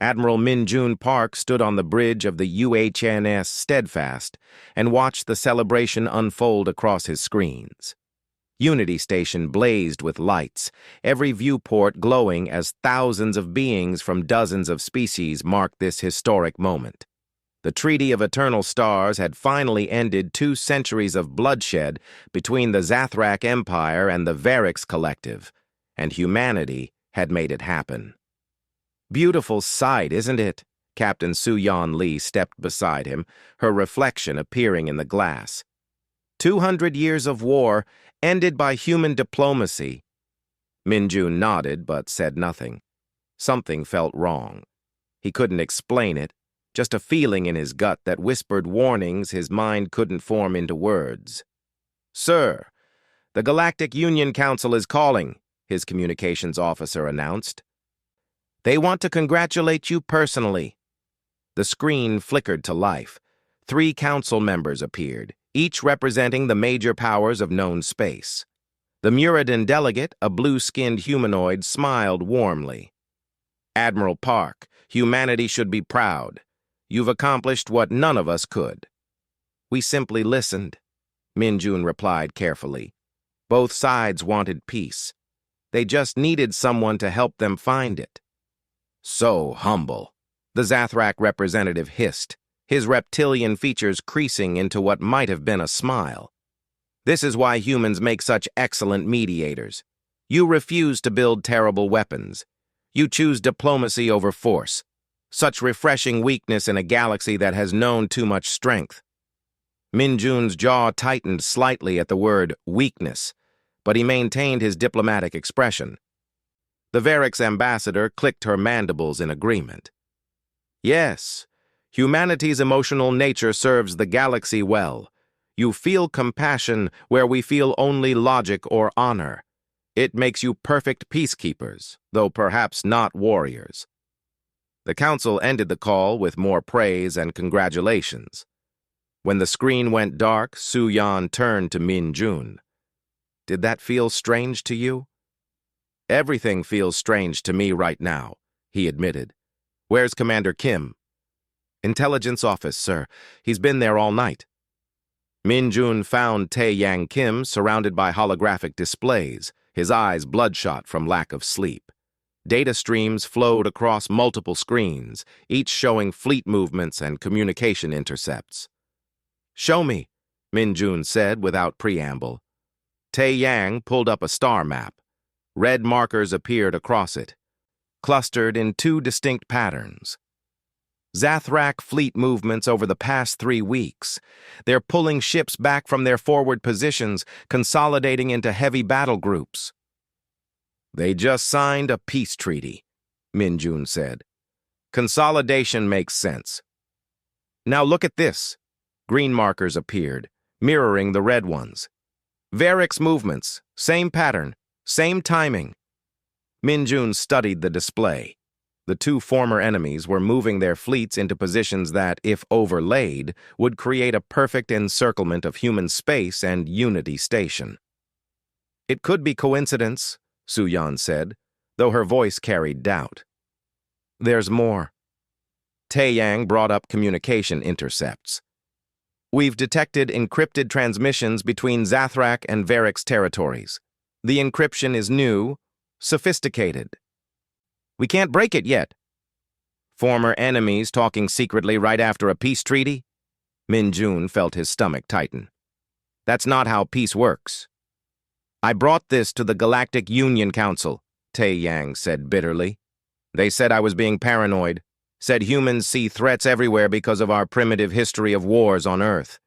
Admiral Min Jun Park stood on the bridge of the UHNS Steadfast and watched the celebration unfold across his screens. Unity Station blazed with lights, every viewport glowing as thousands of beings from dozens of species marked this historic moment. The Treaty of Eternal Stars had finally ended 2 centuries of bloodshed between the Zathrak Empire and the Varix Collective, and humanity had made it happen. "Beautiful sight, isn't it?" Captain Su-Yan Lee stepped beside him, her reflection appearing in the glass. 200 years of war, ended by human diplomacy. Min Jun nodded but said nothing. Something felt wrong. He couldn't explain it, just a feeling in his gut that whispered warnings his mind couldn't form into words. "Sir, the Galactic Union Council is calling," his communications officer announced. "They want to congratulate you personally." The screen flickered to life. 3 council members appeared, each representing the major powers of known space. The Muradin delegate, a blue-skinned humanoid, smiled warmly. "Admiral Park, humanity should be proud. You've accomplished what none of us could." "We simply listened," Min Jun replied carefully. Both sides wanted peace. They just needed someone to help them find it. "So humble," the Zathrak representative hissed, his reptilian features creasing into what might have been a smile. "This is why humans make such excellent mediators. You refuse to build terrible weapons. You choose diplomacy over force. Such refreshing weakness in a galaxy that has known too much strength." Min Jun's jaw tightened slightly at the word weakness, but he maintained his diplomatic expression. The Varix ambassador clicked her mandibles in agreement. "Yes, humanity's emotional nature serves the galaxy well. You feel compassion where we feel only logic or honor. It makes you perfect peacekeepers, though perhaps not warriors." The council ended the call with more praise and congratulations. When the screen went dark, Su-Yan turned to Min Jun. "Did that feel strange to you?" "Everything feels strange to me right now," he admitted. "Where's Commander Kim?" "Intelligence office, sir. He's been there all night." Min Jun found Tae-Yang Kim surrounded by holographic displays, his eyes bloodshot from lack of sleep. Data streams flowed across multiple screens, each showing fleet movements and communication intercepts. "Show me," Min Jun said without preamble. Tae-Yang pulled up a star map. Red markers appeared across it, clustered in 2 distinct patterns. Zathrak fleet movements over the past 3 weeks. They're pulling ships back from their forward positions, consolidating into heavy battle groups. "They just signed a peace treaty," Min Jun said. "Consolidation makes sense." "Now look at this." Green markers appeared, mirroring the red ones. "Varix movements, same pattern, same timing." Min Jun studied the display. The 2 former enemies were moving their fleets into positions that, if overlaid, would create a perfect encirclement of human space and Unity Station. "It could be coincidence," Su-Yan said, though her voice carried doubt. "There's more." Tae-Yang brought up communication intercepts. "We've detected encrypted transmissions between Zathrak and Varix territories. The encryption is new, sophisticated. We can't break it yet." "Former enemies talking secretly right after a peace treaty?" Min Jun felt his stomach tighten. "That's not how peace works." "I brought this to the Galactic Union Council," Tae-Yang said bitterly. "They said I was being paranoid, said humans see threats everywhere because of our primitive history of wars on Earth.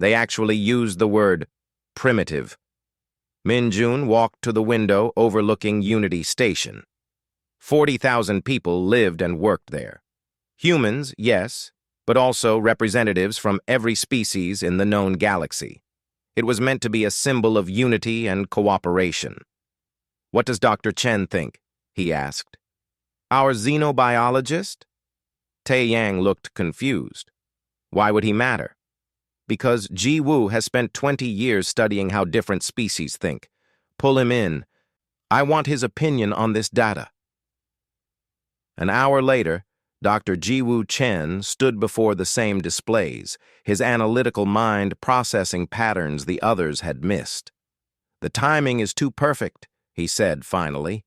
They actually used the word primitive." Min Jun walked to the window overlooking Unity Station. 40,000 people lived and worked there. Humans, yes, but also representatives from every species in the known galaxy. It was meant to be a symbol of unity and cooperation. "What does Dr. Chen think?" he asked. "Our xenobiologist?" Tae-Yang looked confused. Why would he matter? "Because Ji Wu has spent 20 years studying how different species think. Pull him in. I want his opinion on this data." An hour later, Dr. Jiwoo Chen stood before the same displays, his analytical mind processing patterns the others had missed. "The timing is too perfect," he said finally.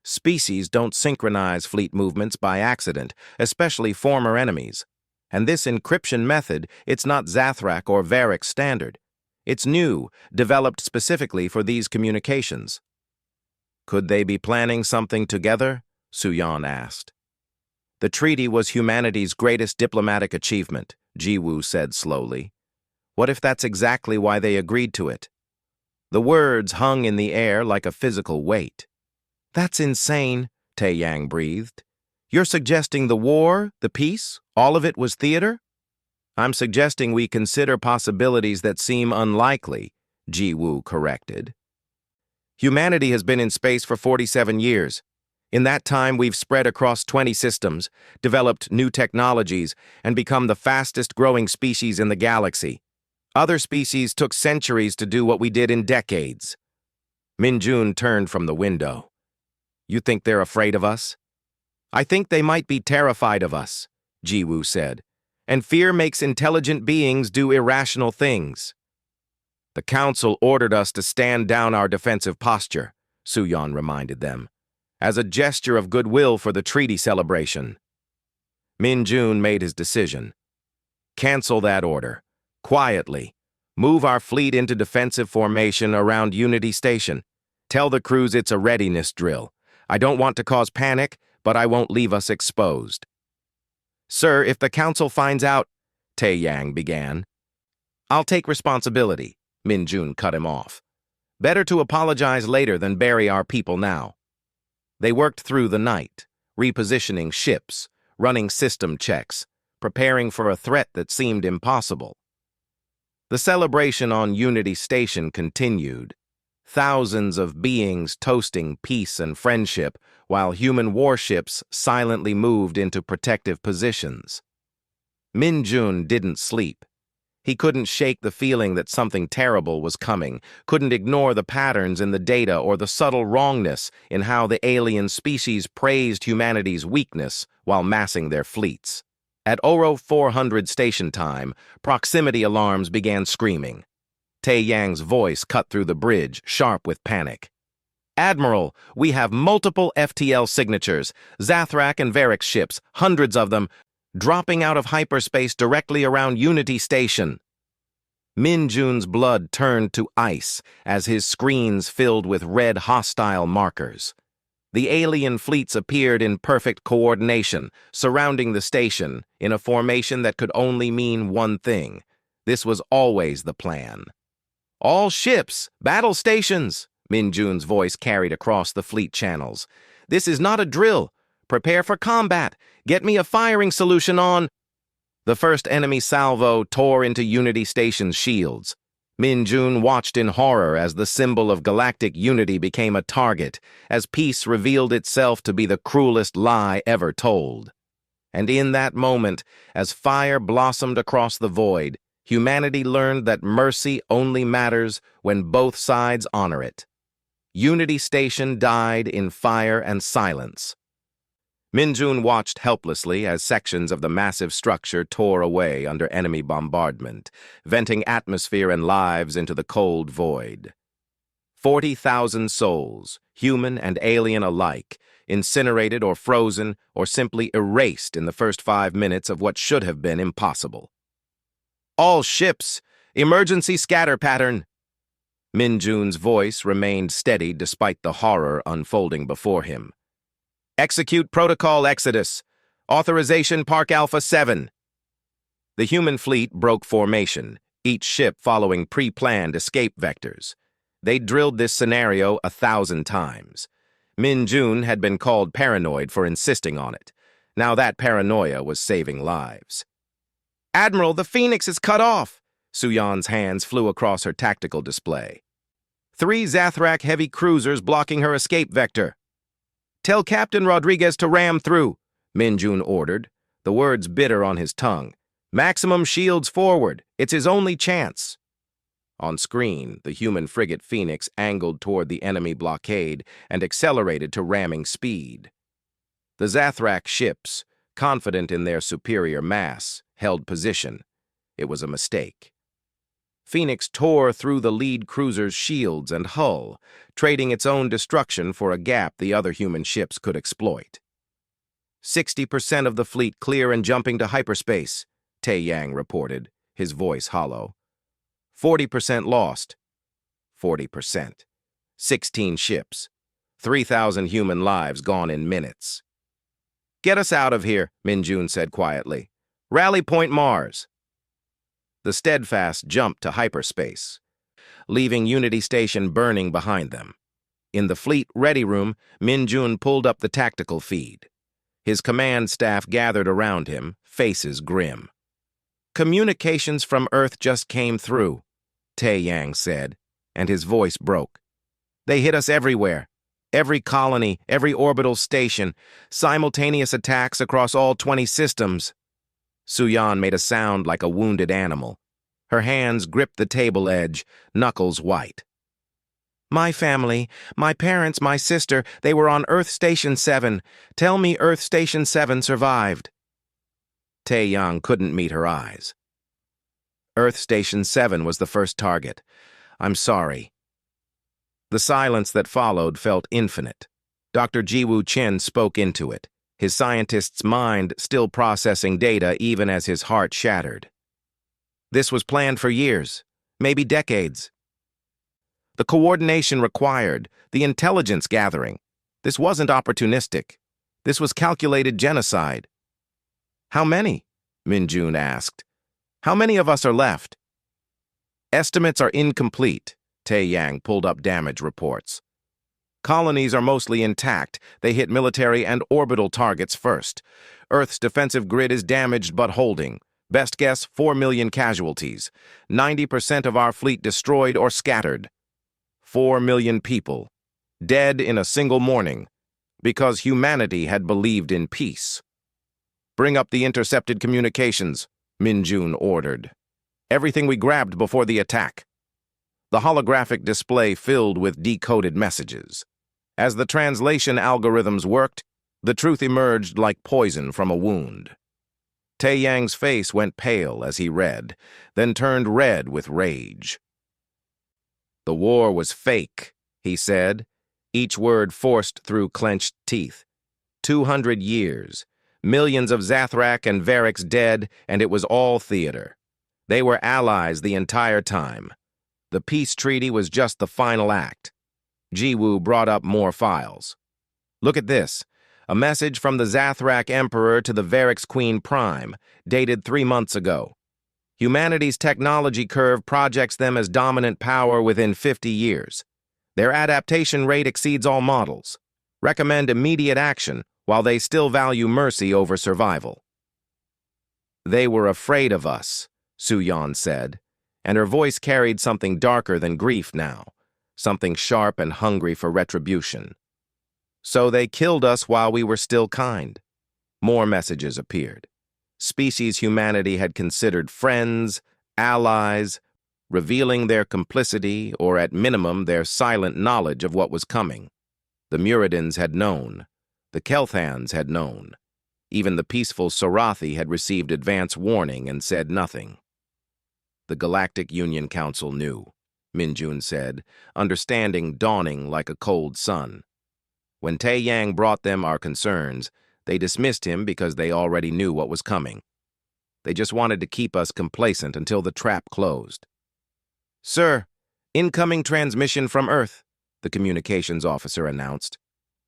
"Species don't synchronize fleet movements by accident, especially former enemies. And this encryption method, it's not Zathrak or Varric standard. It's new, developed specifically for these communications." "Could they be planning something together?" Suyan asked. "The treaty was humanity's greatest diplomatic achievement," Jiwoo said slowly. "What if that's exactly why they agreed to it?" The words hung in the air like a physical weight. "That's insane," Taeyang breathed. "You're suggesting the war, the peace, all of it was theater?" "I'm suggesting we consider possibilities that seem unlikely," Jiwoo corrected. "Humanity has been in space for 47 years. In that time, we've spread across 20 systems, developed new technologies, and become the fastest-growing species in the galaxy. Other species took centuries to do what we did in decades." Minjun turned from the window. "You think they're afraid of us?" "I think they might be terrified of us," Jiwoo said. "And fear makes intelligent beings do irrational things." "The Council ordered us to stand down our defensive posture," Suyan reminded them, "as a gesture of goodwill for the treaty celebration." Minjun made his decision. "Cancel that order. Quietly. Move our fleet into defensive formation around Unity Station. Tell the crews it's a readiness drill. I don't want to cause panic, but I won't leave us exposed." "Sir, if the Council finds out," Taeyang began. "I'll take responsibility," Minjun cut him off. "Better to apologize later than bury our people now." They worked through the night, repositioning ships, running system checks, preparing for a threat that seemed impossible. The celebration on Unity Station continued, thousands of beings toasting peace and friendship while human warships silently moved into protective positions. Minjun didn't sleep. He couldn't shake the feeling that something terrible was coming, couldn't ignore the patterns in the data or the subtle wrongness in how the alien species praised humanity's weakness while massing their fleets. At Oro 400 station time, proximity alarms began screaming. Taeyang's voice cut through the bridge, sharp with panic. "Admiral, we have multiple FTL signatures, Zathrak and Varric ships, hundreds of them, dropping out of hyperspace directly around Unity Station." Minjun's blood turned to ice as his screens filled with red hostile markers. The alien fleets appeared in perfect coordination, surrounding the station in a formation that could only mean one thing. This was always the plan. "All ships, battle stations," Minjun's voice carried across the fleet channels. "This is not a drill. Prepare for combat. Get me a firing solution on—" The first enemy salvo tore into Unity Station's shields. Minjun watched in horror as the symbol of galactic unity became a target, as peace revealed itself to be the cruelest lie ever told. And in that moment, as fire blossomed across the void, humanity learned that mercy only matters when both sides honor it. Unity Station died in fire and silence. Minjun watched helplessly as sections of the massive structure tore away under enemy bombardment, venting atmosphere and lives into the cold void. 40,000 souls, human and alien alike, incinerated or frozen or simply erased in the first 5 minutes of what should have been impossible. "All ships, emergency scatter pattern." Minjun's voice remained steady despite the horror unfolding before him. "Execute Protocol Exodus. Authorization Park Alpha 7. The human fleet broke formation, each ship following pre-planned escape vectors. They drilled this scenario 1,000 times. Minjun had been called paranoid for insisting on it. Now that paranoia was saving lives. "Admiral, the Phoenix is cut off!" Suyan's hands flew across her tactical display. 3 Zathrak heavy cruisers blocking her escape vector. "Tell Captain Rodriguez to ram through," Minjun ordered, the words bitter on his tongue. "Maximum shields forward. It's his only chance." On screen, the human frigate Phoenix angled toward the enemy blockade and accelerated to ramming speed. The Zathrak ships, confident in their superior mass, held position. It was a mistake. Phoenix tore through the lead cruiser's shields and hull, trading its own destruction for a gap the other human ships could exploit. 60% of the fleet clear and jumping to hyperspace, Tae-Yang reported, his voice hollow. 40% lost. 40%. 16 ships. 3,000 human lives gone in minutes. "Get us out of here," Min-Jun said quietly. "Rally Point Mars." The Steadfast jumped to hyperspace, leaving Unity Station burning behind them. In the fleet ready room, Min-Jun pulled up the tactical feed. His command staff gathered around him, faces grim. "Communications from Earth just came through," Tae-Yang said, and his voice broke. "They hit us everywhere. Every colony, every orbital station, simultaneous attacks across all 20 systems." Suyan made a sound like a wounded animal. Her hands gripped the table edge, knuckles white. "My family, my parents, my sister, they were on Earth Station 7. Tell me Earth Station 7 survived." Tae-Yang couldn't meet her eyes. "Earth Station 7 was the first target. I'm sorry." The silence that followed felt infinite. Dr. Jiwoo Chen spoke into it, his scientist's mind still processing data even as his heart shattered. "This was planned for years, maybe decades. The coordination required, the intelligence gathering. This wasn't opportunistic. This was calculated genocide." "How many?" Min-Jun asked. "How many of us are left?" "Estimates are incomplete." Tae-Yang pulled up damage reports. "Colonies are mostly intact. They hit military and orbital targets first. Earth's defensive grid is damaged but holding. Best guess, 4 million casualties. 90% of our fleet destroyed or scattered. 4 million people, dead in a single morning, because humanity had believed in peace." "Bring up the intercepted communications," Min-Jun ordered. "Everything we grabbed before the attack." The holographic display filled with decoded messages. As the translation algorithms worked, the truth emerged like poison from a wound. Tae-Yang's face went pale as he read, then turned red with rage. "The war was fake," he said, each word forced through clenched teeth. 200 years, millions of Zathrak and Variks dead, and it was all theater. They were allies the entire time. The peace treaty was just the final act. Jiwoo brought up more files. "Look at this. A message from the Zathrak Emperor to the Variks Queen Prime, dated 3 months ago. Humanity's technology curve projects them as dominant power within 50 years. Their adaptation rate exceeds all models. Recommend immediate action while they still value mercy over survival." "They were afraid of us," Suyan said, and her voice carried something darker than grief now, something sharp and hungry for retribution. "So they killed us while we were still kind." More messages appeared. Species humanity had considered friends, allies, revealing their complicity or at minimum their silent knowledge of what was coming. The Muradins had known. The Kelthans had known. Even the peaceful Sorathi had received advance warning and said nothing. "The Galactic Union Council knew," Min-Jun said, understanding dawning like a cold sun. "When Tae-Yang brought them our concerns, they dismissed him because they already knew what was coming. They just wanted to keep us complacent until the trap closed." "Sir, incoming transmission from Earth," the communications officer announced.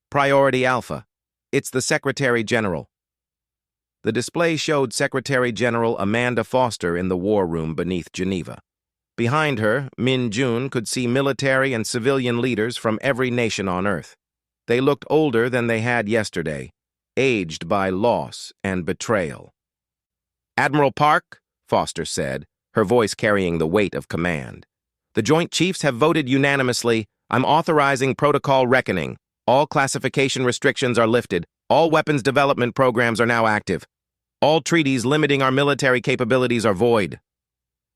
"Priority Alpha. It's the Secretary General." The display showed Secretary General Amanda Foster in the war room beneath Geneva. Behind her, Min-Jun could see military and civilian leaders from every nation on Earth. They looked older than they had yesterday, aged by loss and betrayal. "Admiral Park," Foster said, her voice carrying the weight of command. "The Joint Chiefs have voted unanimously. I'm authorizing Protocol Reckoning. All classification restrictions are lifted. All weapons development programs are now active. All treaties limiting our military capabilities are void."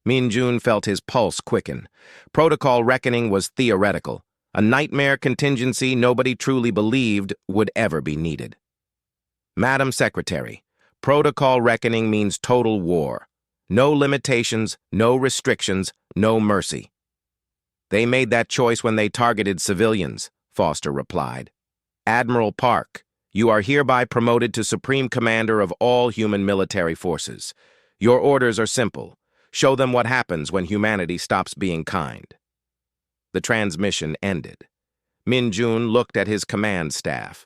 Min-Jun felt his pulse quicken. Protocol Reckoning was theoretical, a nightmare contingency nobody truly believed would ever be needed. "Madam Secretary, Protocol reckoning means total war. No limitations, no restrictions, no mercy. They made that choice when they targeted civilians, Foster replied. Admiral Park, you are hereby promoted to Supreme Commander of all human military forces. Your orders are simple. Show them what happens when humanity stops being kind. The transmission ended. Min Jun looked at his command staff,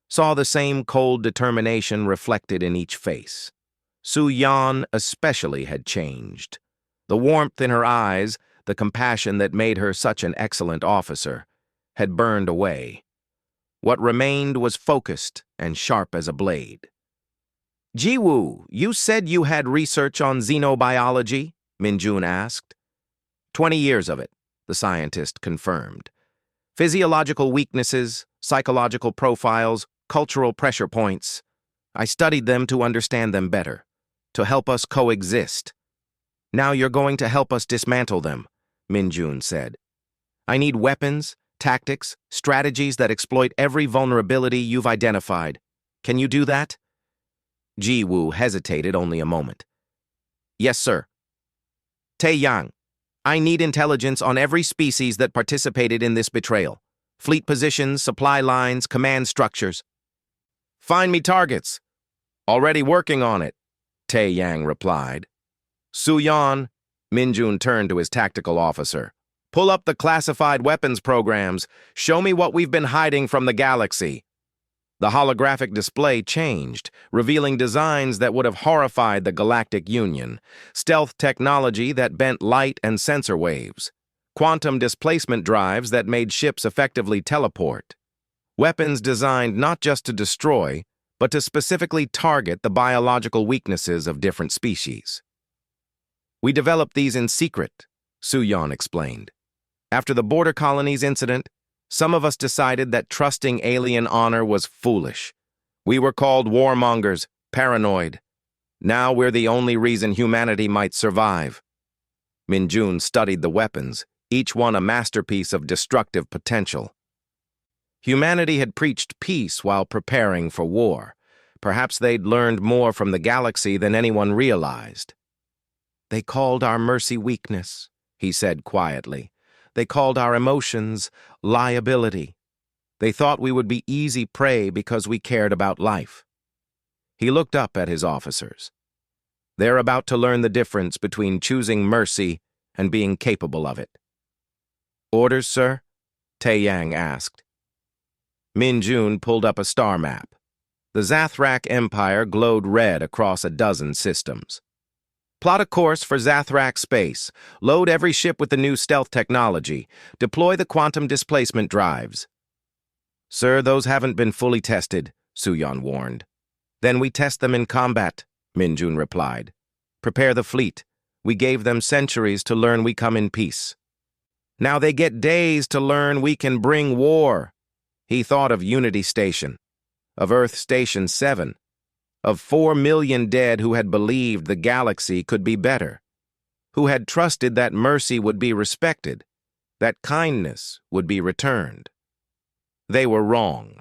saw the same cold determination reflected in each face. Su Yan especially had changed. The warmth in her eyes, the compassion that made her such an excellent officer, had burned away. What remained was focused and sharp as a blade. Jiwoo, you said you had research on xenobiology? Min Jun asked. 20 years of it, the scientist confirmed. Physiological weaknesses, psychological profiles, cultural pressure points. I studied them to understand them better, to help us coexist. Now you're going to help us dismantle them, Min Jun said. I need weapons, tactics, strategies that exploit every vulnerability you've identified. Can you do that? Ji-woo hesitated only a moment. Yes, sir. Tae-yang, I need intelligence on every species that participated in this betrayal. Fleet positions, supply lines, command structures. Find me targets. Already working on it, Tae-yang replied. Su-yan, Min Jun turned to his tactical officer. Pull up the classified weapons programs. Show me what we've been hiding from the galaxy. The holographic display changed, revealing designs that would have horrified the Galactic Union, stealth technology that bent light and sensor waves, quantum displacement drives that made ships effectively teleport, weapons designed not just to destroy, but to specifically target the biological weaknesses of different species. We developed these in secret, Su-yan explained. After the border colonies incident, some of us decided that trusting alien honor was foolish. We were called warmongers, paranoid. Now we're the only reason humanity might survive. Min Jun studied the weapons, each one a masterpiece of destructive potential. Humanity had preached peace while preparing for war. Perhaps they'd learned more from the galaxy than anyone realized. They called our mercy weakness, he said quietly. They called our emotions liability. They thought we would be easy prey because we cared about life. He looked up at his officers. They're about to learn the difference between choosing mercy and being capable of it. Orders, sir? Tae-yang asked. Min Jun pulled up a star map. The Zathrak Empire glowed red across a dozen systems. Plot a course for Zathrak space. Load every ship with the new stealth technology. Deploy the quantum displacement drives. Sir, those haven't been fully tested, Su-yan warned. Then we test them in combat, Min Jun replied. Prepare the fleet. We gave them centuries to learn we come in peace. Now they get days to learn we can bring war. He thought of Unity Station, of Earth Station 7, of 4 million dead who had believed the galaxy could be better, who had trusted that mercy would be respected, that kindness would be returned. They were wrong,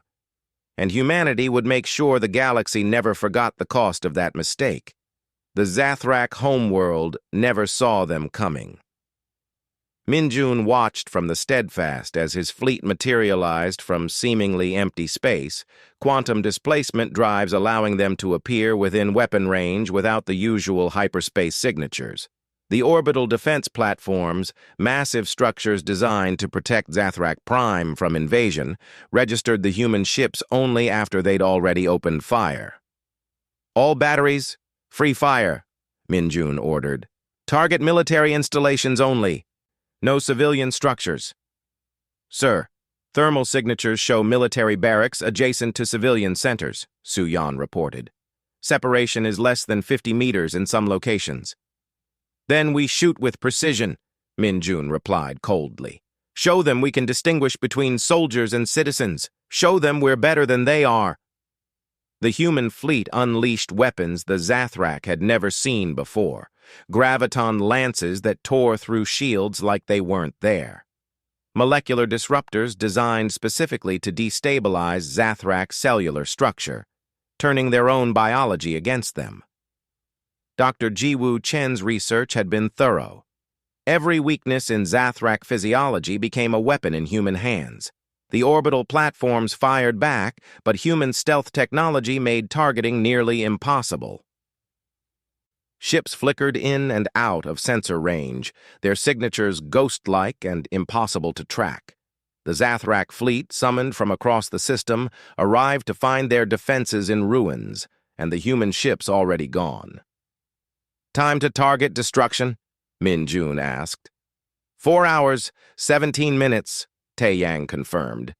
and humanity would make sure the galaxy never forgot the cost of that mistake. The Zathrak homeworld never saw them coming. Min Jun watched from the steadfast as his fleet materialized from seemingly empty space, quantum displacement drives allowing them to appear within weapon range without the usual hyperspace signatures. The orbital defense platforms, massive structures designed to protect Zathrak Prime from invasion, registered the human ships only after they'd already opened fire. All batteries, free fire, Min Jun ordered. Target military installations only. No civilian structures. Sir, thermal signatures show military barracks adjacent to civilian centers, Su-yan reported. Separation is less than 50 meters in some locations. Then we shoot with precision, Min Jun replied coldly. Show them we can distinguish between soldiers and citizens. Show them we're better than they are. The human fleet unleashed weapons the Zathrak had never seen before. Graviton lances that tore through shields like they weren't there. Molecular disruptors designed specifically to destabilize Zathrak's cellular structure. turning their own biology against them. Dr. Jiwoo Chen's research had been thorough. Every weakness in Zathrak physiology became a weapon in human hands. The orbital platforms fired back, but human stealth technology made targeting nearly impossible. Ships flickered in and out of sensor range, their signatures ghost-like and impossible to track. The Zathrak fleet, summoned from across the system, arrived to find their defenses in ruins, and the human ships already gone. "Time to target destruction?" Min Jun asked. 4 hours, 17 minutes, Tae-Yang confirmed.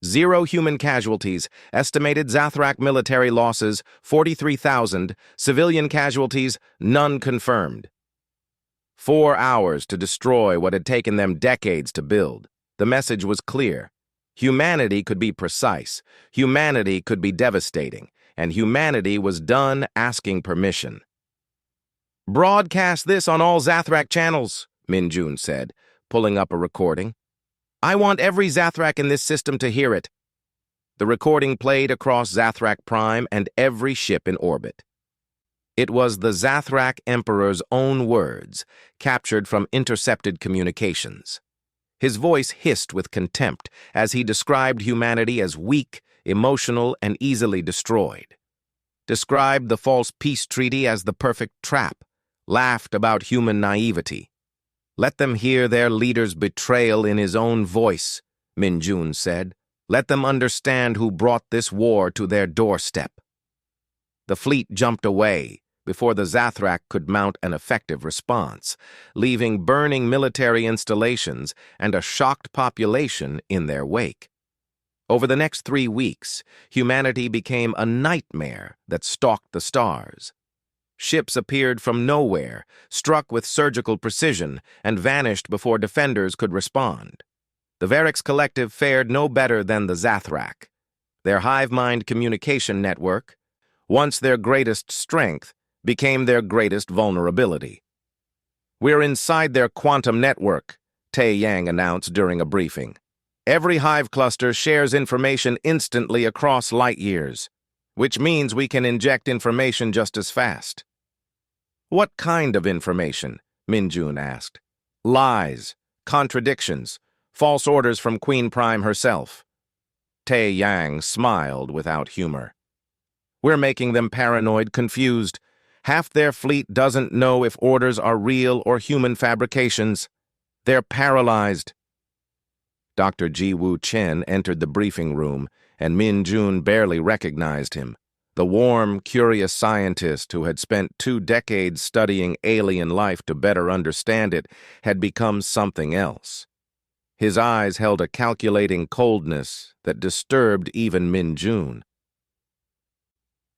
0 human casualties, estimated Zathrak military losses, 43,000, civilian casualties, none confirmed. 4 hours to destroy what had taken them decades to build. The message was clear. Humanity could be precise, humanity could be devastating, and humanity was done asking permission. "Broadcast this on all Zathrak channels," Min Jun said, pulling up a recording. "I want every Zathrak in this system to hear it." The recording played across Zathrak Prime and every ship in orbit. It was the Zathrak Emperor's own words, captured from intercepted communications. His voice hissed with contempt as he described humanity as weak, emotional, and easily destroyed. Described the false peace treaty as the perfect trap, laughed about human naivety. "Let them hear their leader's betrayal in his own voice," Min Jun said. "Let them understand who brought this war to their doorstep." The fleet jumped away before the Zathrak could mount an effective response, leaving burning military installations and a shocked population in their wake. Over the next 3 weeks, humanity became a nightmare that stalked the stars. Ships appeared from nowhere, struck with surgical precision, and vanished before defenders could respond. The Varix Collective fared no better than the Zathrak. Their hive-mind communication network, once their greatest strength, became their greatest vulnerability. "We're inside their quantum network," Tae-Yang announced during a briefing. "Every hive cluster shares information instantly across light years, which means we can inject information just as fast." "What kind of information?" Min Jun asked. "Lies, contradictions, false orders from Queen Prime herself." Tae-Yang smiled without humor. "We're making them paranoid, confused. Half their fleet doesn't know if orders are real or human fabrications. They're paralyzed." Dr. Jiwoo Chen entered the briefing room, and Min Jun barely recognized him. The warm, curious scientist who had spent 2 decades studying alien life to better understand it had become something else. His eyes held a calculating coldness that disturbed even Min Jun.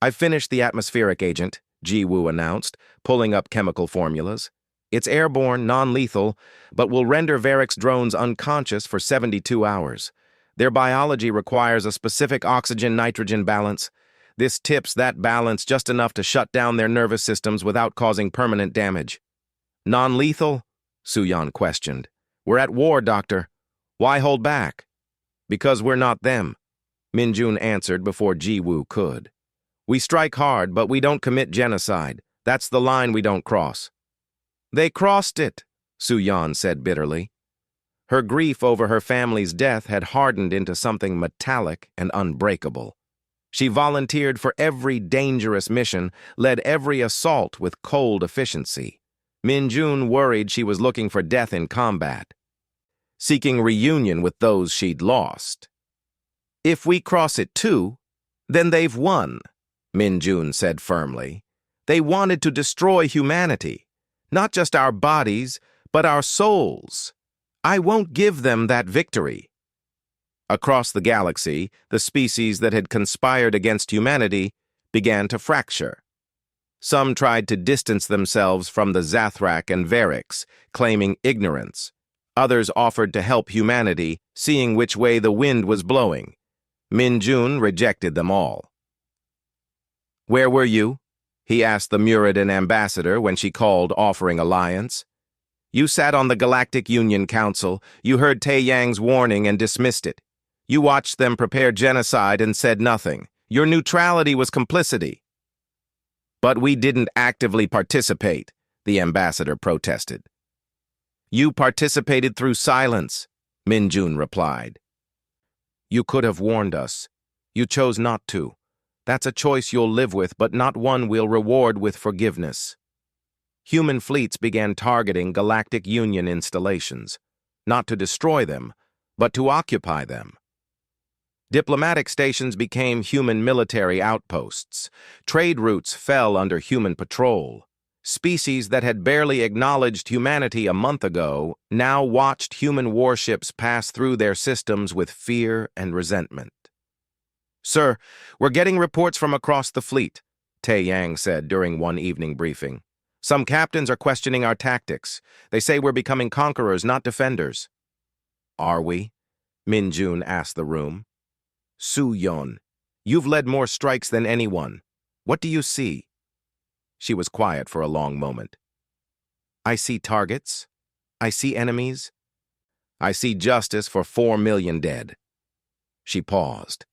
"I've finished the atmospheric agent," Jiwoo announced, pulling up chemical formulas. "It's airborne, non-lethal, but will render Varix drones unconscious for 72 hours. Their biology requires a specific oxygen-nitrogen balance. This tips that balance just enough to shut down their nervous systems without causing permanent damage." "Non-lethal?" Suyan questioned. "We're at war, Doctor. Why hold back?" "Because we're not them," Min Jun answered before Jiwoo could. "We strike hard, but we don't commit genocide. That's the line we don't cross." "They crossed it," Suyan said bitterly. Her grief over her family's death had hardened into something metallic and unbreakable. She volunteered for every dangerous mission, led every assault with cold efficiency. Min Jun worried she was looking for death in combat, seeking reunion with those she'd lost. "If we cross it too, then they've won," Min Jun said firmly. "They wanted to destroy humanity, not just our bodies, but our souls. I won't give them that victory." Across the galaxy, the species that had conspired against humanity began to fracture. Some tried to distance themselves from the Zathrak and Varix, claiming ignorance. Others offered to help humanity, seeing which way the wind was blowing. Min Jun rejected them all. "Where were you?" he asked the Muridan ambassador when she called offering alliance. "You sat on the Galactic Union Council, you heard Tae-Yang's warning and dismissed it. You watched them prepare genocide and said nothing. Your neutrality was complicity. But we didn't actively participate, the ambassador protested. You participated through silence, Minjun replied. You could have warned us. You chose not to. That's a choice you'll live with, but not one we'll reward with forgiveness. Human fleets began targeting Galactic Union installations, not to destroy them, but to occupy them. Diplomatic stations became human military outposts. Trade routes fell under human patrol. Species that had barely acknowledged humanity a month ago now watched human warships pass through their systems with fear and resentment. Sir, we're getting reports from across the fleet, Tae Yang said during one evening briefing. Some captains are questioning our tactics. They say we're becoming conquerors, not defenders. Are we? Minjun asked the room. Su-yeon, you've led more strikes than anyone. What do you see? She was quiet for a long moment. I see targets. I see enemies. I see justice for 4 million dead. She paused.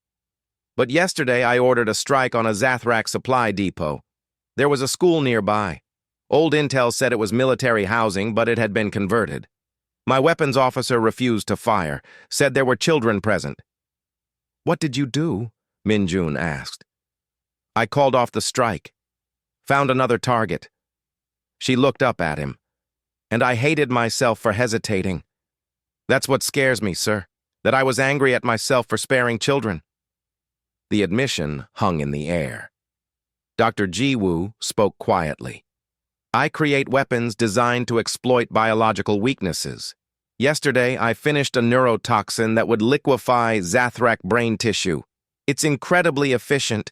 But yesterday I ordered a strike on a Zathrak supply depot. There was a school nearby. Old intel said it was military housing, but it had been converted. My weapons officer refused to fire, said there were children present. What did you do? Minjun asked. I called off the strike. Found another target. She looked up at him. And I hated myself for hesitating. That's what scares me, sir, that I was angry at myself for sparing children. The admission hung in the air. Dr. Jiwoo spoke quietly. I create weapons designed to exploit biological weaknesses. Yesterday, I finished a neurotoxin that would liquefy Zathrak brain tissue. It's incredibly efficient,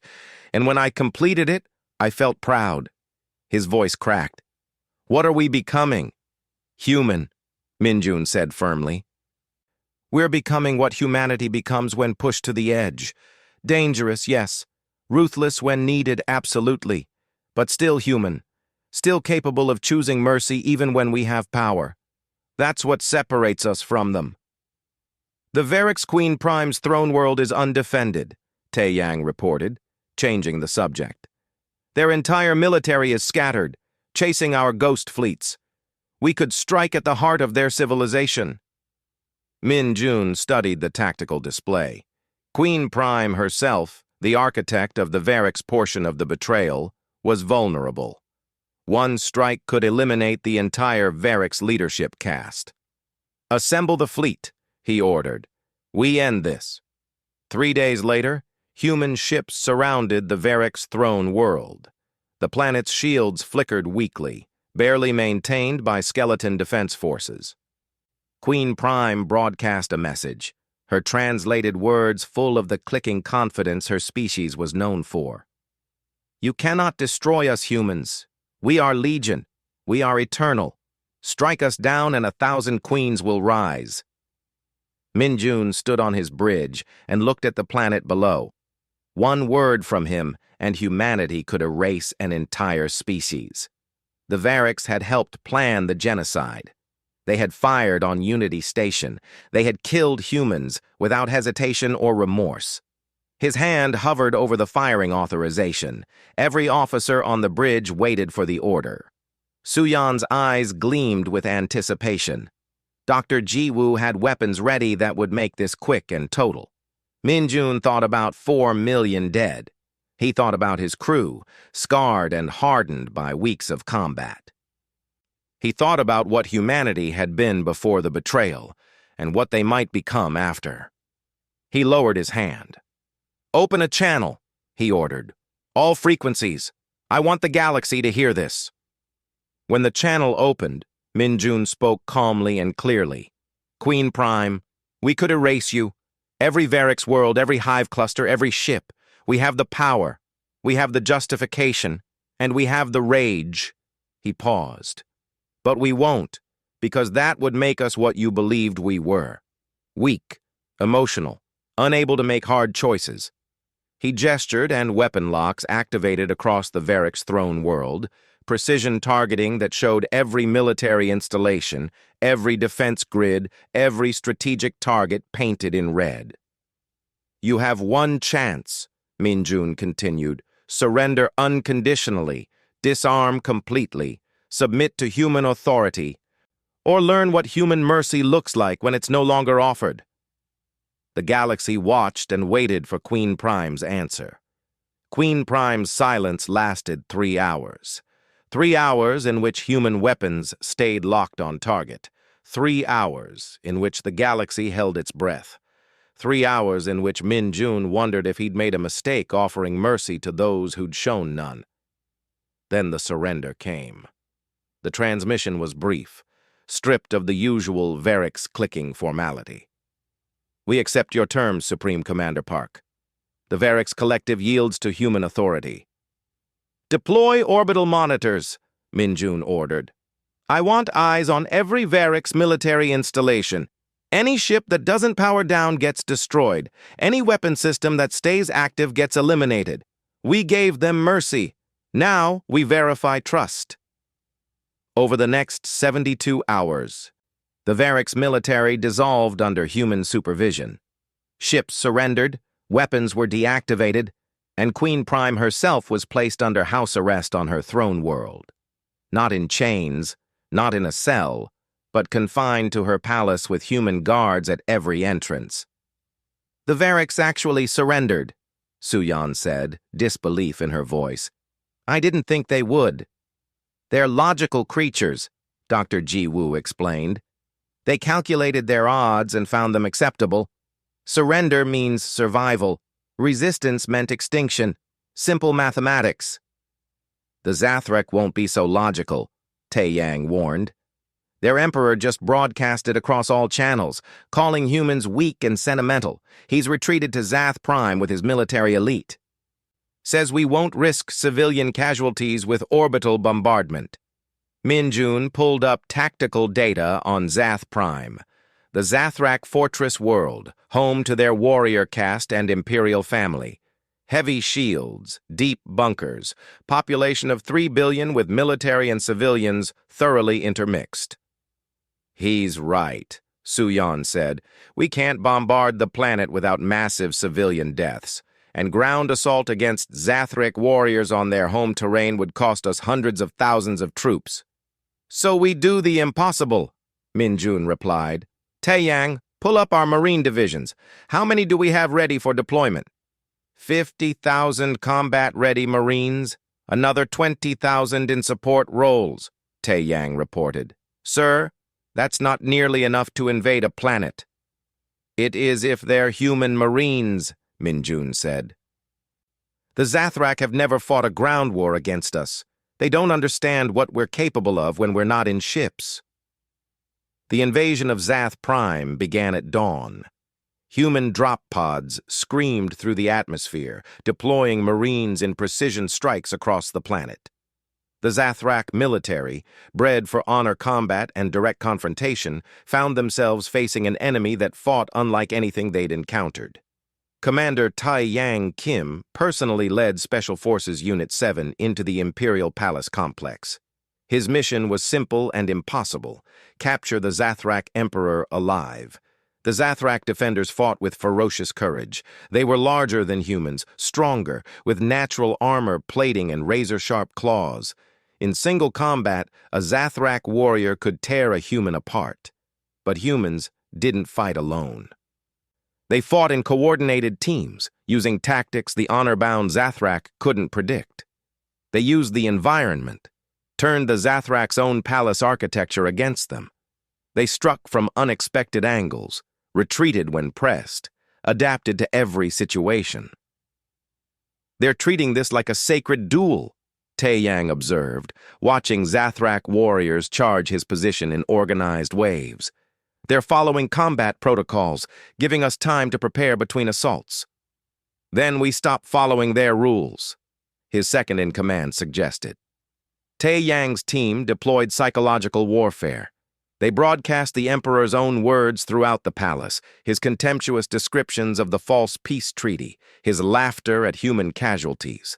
and when I completed it, I felt proud. His voice cracked. What are we becoming? Human, Minjun said firmly. We're becoming what humanity becomes when pushed to the edge. Dangerous, yes. Ruthless when needed, absolutely. But still human. Still capable of choosing mercy even when we have power. That's what separates us from them. The Varix Queen Prime's throne world is undefended, Tae Yang reported, changing the subject. Their entire military is scattered, chasing our ghost fleets. We could strike at the heart of their civilization. Min Jun studied the tactical display. Queen Prime herself, the architect of the Varix portion of the betrayal, was vulnerable. One strike could eliminate the entire Varix leadership caste. Assemble the fleet, he ordered. We end this. 3 days later, human ships surrounded the Varix throne world. The planet's shields flickered weakly, barely maintained by skeleton defense forces. Queen Prime broadcast a message, her translated words full of the clicking confidence her species was known for. You cannot destroy us humans. We are legion. We are eternal. Strike us down and 1,000 queens will rise. Minjun stood on his bridge and looked at the planet below. One word from him, and humanity could erase an entire species. The Varix had helped plan the genocide. They had fired on Unity Station. They had killed humans without hesitation or remorse. His hand hovered over the firing authorization. Every officer on the bridge waited for the order. Suyan's eyes gleamed with anticipation. Dr. Jiwoo had weapons ready that would make this quick and total. Minjun thought about 4 million dead. He thought about his crew, scarred and hardened by weeks of combat. He thought about what humanity had been before the betrayal, and what they might become after. He lowered his hand. Open a channel, he ordered. All frequencies. I want the galaxy to hear this. When the channel opened, Minjun spoke calmly and clearly. Queen Prime, we could erase you. Every Varix world, every hive cluster, every ship. We have the power. We have the justification. And we have the rage. He paused. But we won't, because that would make us what you believed we were. Weak, emotional, unable to make hard choices. He gestured and weapon locks activated across the Varix throne world, precision targeting that showed every military installation, every defense grid, every strategic target painted in red. You have one chance, Minjun continued. Surrender unconditionally, disarm completely, submit to human authority, or learn what human mercy looks like when it's no longer offered. The galaxy watched and waited for Queen Prime's answer. Queen Prime's silence lasted 3 hours. 3 hours in which human weapons stayed locked on target. 3 hours in which the galaxy held its breath. 3 hours in which Minjun wondered if he'd made a mistake offering mercy to those who'd shown none. Then the surrender came. The transmission was brief, stripped of the usual Varix clicking formality. We accept your terms, Supreme Commander Park. The Varix Collective yields to human authority. Deploy orbital monitors, Minjun ordered. I want eyes on every Varix military installation. Any ship that doesn't power down gets destroyed. Any weapon system that stays active gets eliminated. We gave them mercy. Now we verify trust. Over the next 72 hours, the Varix military dissolved under human supervision. Ships surrendered, weapons were deactivated, and Queen Prime herself was placed under house arrest on her throne world. Not in chains, not in a cell, but confined to her palace with human guards at every entrance. The Varix actually surrendered, Suyan said, disbelief in her voice. I didn't think they would. They're logical creatures, Dr. Ji Woo explained. They calculated their odds and found them acceptable. Surrender means survival. Resistance meant extinction. Simple mathematics. The Zathrek won't be so logical, Tae-Yang warned. Their emperor just broadcasted across all channels, calling humans weak and sentimental. He's retreated to Zath Prime with his military elite. Says we won't risk civilian casualties with orbital bombardment. Minjun pulled up tactical data on Zath Prime, the Zathrak fortress world, home to their warrior caste and imperial family. Heavy shields, deep bunkers, population of 3 billion with military and civilians thoroughly intermixed. He's right, Suyan said. We can't bombard the planet without massive civilian deaths, and ground assault against Zathrak warriors on their home terrain would cost us hundreds of thousands of troops. So we do the impossible, Minjun replied. Tae-Yang, pull up our marine divisions. How many do we have ready for deployment? 50,000 combat-ready Marines, another 20,000 in support roles, Tae-Yang reported. Sir, that's not nearly enough to invade a planet. It is if they're human Marines, Minjun said. The Zathrak have never fought a ground war against us. They don't understand what we're capable of when we're not in ships. The invasion of Zath Prime began at dawn. Human drop pods screamed through the atmosphere, deploying Marines in precision strikes across the planet. The Zathrak military, bred for honor combat and direct confrontation, found themselves facing an enemy that fought unlike anything they'd encountered. Commander Tae-Yang Kim personally led Special Forces Unit 7 into the Imperial Palace complex. His mission was simple and impossible: capture the Zathrak Emperor alive. The Zathrak defenders fought with ferocious courage. They were larger than humans, stronger, with natural armor plating and razor-sharp claws. In single combat, a Zathrak warrior could tear a human apart. But humans didn't fight alone. They fought in coordinated teams, using tactics the honor-bound Zathrak couldn't predict. They used the environment, turned the Zathrak's own palace architecture against them. They struck from unexpected angles, retreated when pressed, adapted to every situation. They're treating this like a sacred duel, Tae-Yang observed, watching Zathrak warriors charge his position in organized waves. They're following combat protocols, giving us time to prepare between assaults. Then we stop following their rules, his second-in-command suggested. Tae-Yang's team deployed psychological warfare. They broadcast the Emperor's own words throughout the palace, his contemptuous descriptions of the false peace treaty, his laughter at human casualties.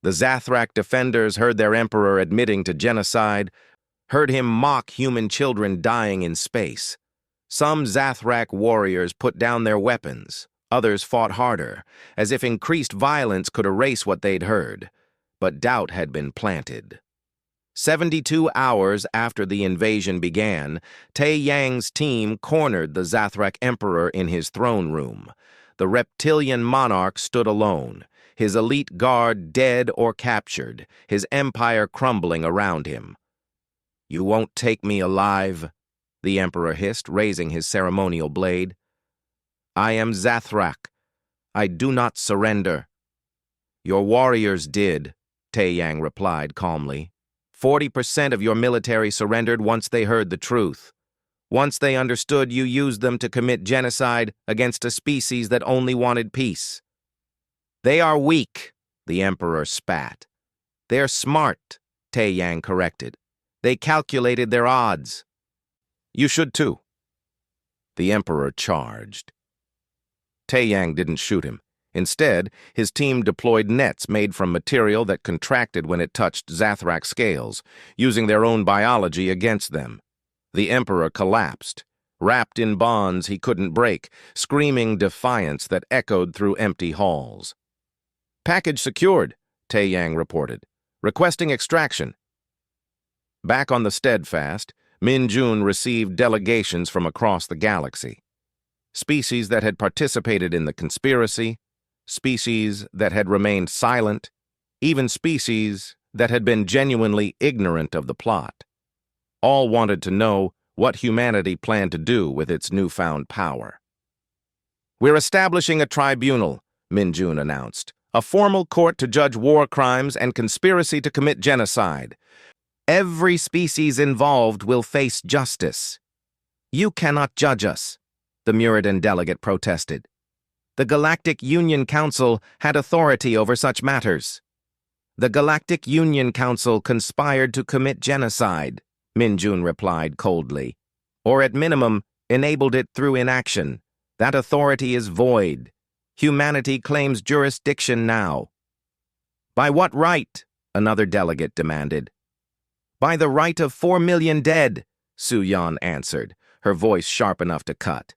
The Zathrak defenders heard their Emperor admitting to genocide, heard him mock human children dying in space. Some Zathrak warriors put down their weapons, Others fought harder, as if increased violence could erase what they'd heard. But doubt had been planted. 72 hours after the invasion began, Tai Yang's team cornered the Zathrak Emperor in his throne room. The reptilian monarch stood alone, his elite guard dead or captured, his empire crumbling around him. "You won't take me alive," the Emperor hissed, raising his ceremonial blade. "I am Zathrak. I do not surrender." "Your warriors did," Tai Yang replied calmly. 40% of your military surrendered once they heard the truth. Once they understood you used them to commit genocide against a species that only wanted peace. "They are weak," the Emperor spat. "They're smart," Tai Yang corrected. "They calculated their odds." "You should too." The Emperor charged. Tai Yang didn't shoot him. Instead, his team deployed nets made from material that contracted when it touched Zathrak scales, using their own biology against them. The Emperor collapsed, wrapped in bonds he couldn't break, screaming defiance that echoed through empty halls. "Package secured," Tai Yang reported. "Requesting extraction." Back on the Steadfast, Min Jun received delegations from across the galaxy. Species that had participated in the conspiracy, species that had remained silent, even species that had been genuinely ignorant of the plot. All wanted to know what humanity planned to do with its newfound power. "We're establishing a tribunal," Min Jun announced, "a formal court to judge war crimes and conspiracy to commit genocide. Every species involved will face justice." "You cannot judge us," the Muridan delegate protested. "The Galactic Union Council had authority over such matters." "The Galactic Union Council conspired to commit genocide," Min Jun replied coldly. "Or at minimum, enabled it through inaction. That authority is void. Humanity claims jurisdiction now." "By what right?" another delegate demanded. "By the right of 4 million dead," Su Yan answered, her voice sharp enough to cut.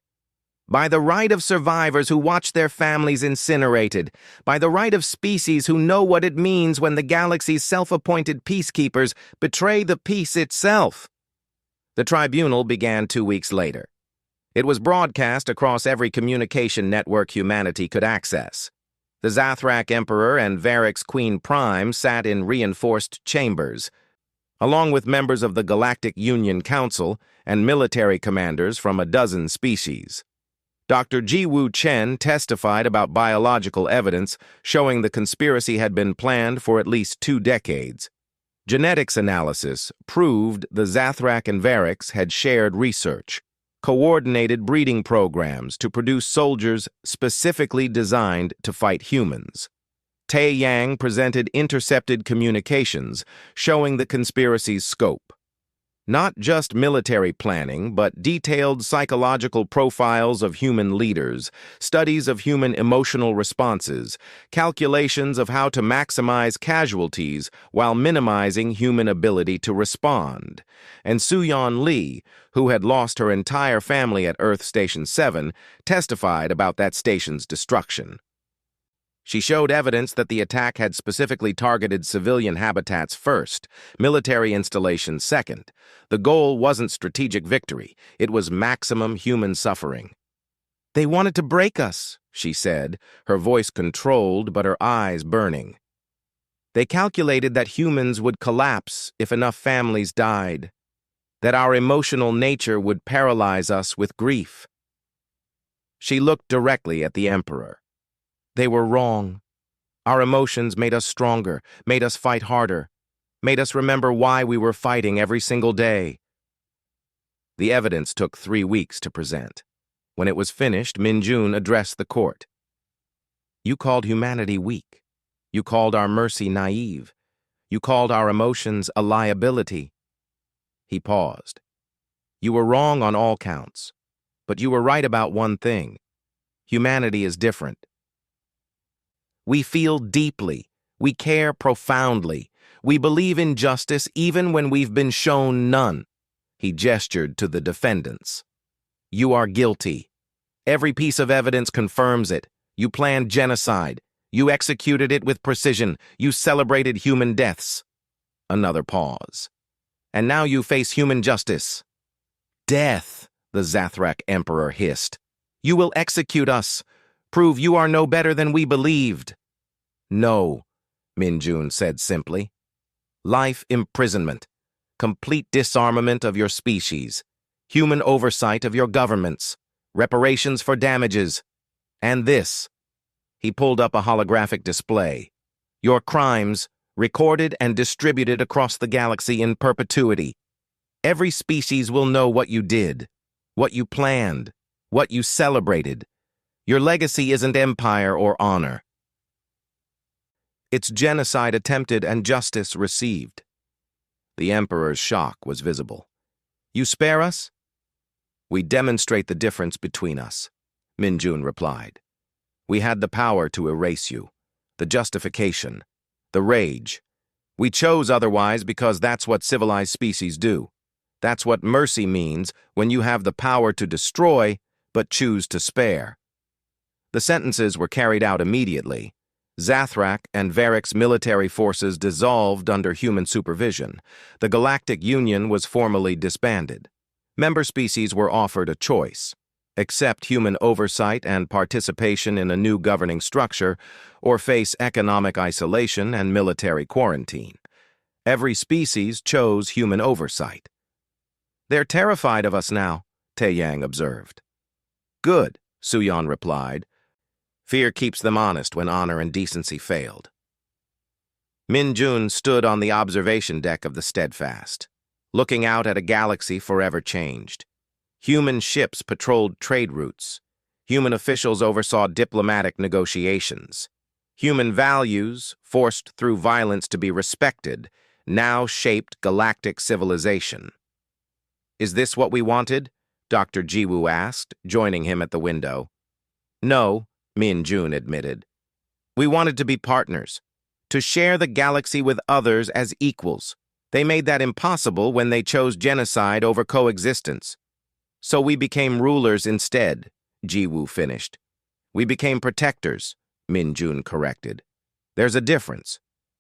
"By the right of survivors who watch their families incinerated. By the right of species who know what it means when the galaxy's self-appointed peacekeepers betray the peace itself." The tribunal began 2 weeks later. It was broadcast across every communication network humanity could access. The Zathrak Emperor and Varric's Queen Prime sat in reinforced chambers, along with members of the Galactic Union Council and military commanders from a dozen species. Dr. Jiwoo Chen testified about biological evidence showing the conspiracy had been planned for at least 2 decades. Genetics analysis proved the Zathrak and Varrics had shared research, coordinated breeding programs to produce soldiers specifically designed to fight humans. Tai Yang presented intercepted communications showing the conspiracy's scope. Not just military planning, but detailed psychological profiles of human leaders, studies of human emotional responses, calculations of how to maximize casualties while minimizing human ability to respond. And Su-Yan Lee, who had lost her entire family at Earth Station 7, testified about that station's destruction. She showed evidence that the attack had specifically targeted civilian habitats first, military installations second. The goal wasn't strategic victory, it was maximum human suffering. "They wanted to break us," she said, her voice controlled but her eyes burning. "They calculated that humans would collapse if enough families died, that our emotional nature would paralyze us with grief." She looked directly at the Emperor. "They were wrong. Our emotions made us stronger, made us fight harder, made us remember why we were fighting every single day." The evidence took 3 weeks to present. When it was finished, Min Jun addressed the court. "You called humanity weak. You called our mercy naive. You called our emotions a liability." He paused. "You were wrong on all counts, but you were right about one thing. Humanity is different. We feel deeply. We care profoundly. We believe in justice even when we've been shown none." He gestured to the defendants. "You are guilty. Every piece of evidence confirms it. You planned genocide. You executed it with precision. You celebrated human deaths. Another pause. And now you face human justice. Death, the Zathrak Emperor hissed. You will execute us. Prove you are no better than we believed. No, Minjun said simply. Life imprisonment. Complete disarmament of your species. Human oversight of your governments. Reparations for damages. And this. He pulled up a holographic display. Your crimes, recorded and distributed across the galaxy in perpetuity. Every species will know what you did, what you planned, what you celebrated. Your legacy isn't empire or honor. It's genocide attempted and justice received. The Emperor's shock was visible. You spare us? We demonstrate the difference between us, Minjun replied. We had the power to erase you, the justification, the rage. We chose otherwise because that's what civilized species do. That's what mercy means when you have the power to destroy, but choose to spare. The sentences were carried out immediately. Zathrak and Varric's military forces dissolved under human supervision. The Galactic Union was formally disbanded. Member species were offered a choice: accept human oversight and participation in a new governing structure, or face economic isolation and military quarantine. Every species chose human oversight. They're terrified of us now, Taeyang observed. Good, Suyan replied. Fear keeps them honest when honor and decency failed. Minjun stood on the observation deck of the Steadfast, looking out at a galaxy forever changed. Human ships patrolled trade routes. Human officials oversaw diplomatic negotiations. Human values, forced through violence to be respected, now shaped galactic civilization. Is this what we wanted? Dr. Jiwoo asked, joining him at the window. No, Minjun admitted. We wanted to be partners, to share the galaxy with others as equals. They made that impossible when they chose genocide over coexistence. So we became rulers instead, Jiwoo finished. We became protectors, Minjun corrected. There's a difference.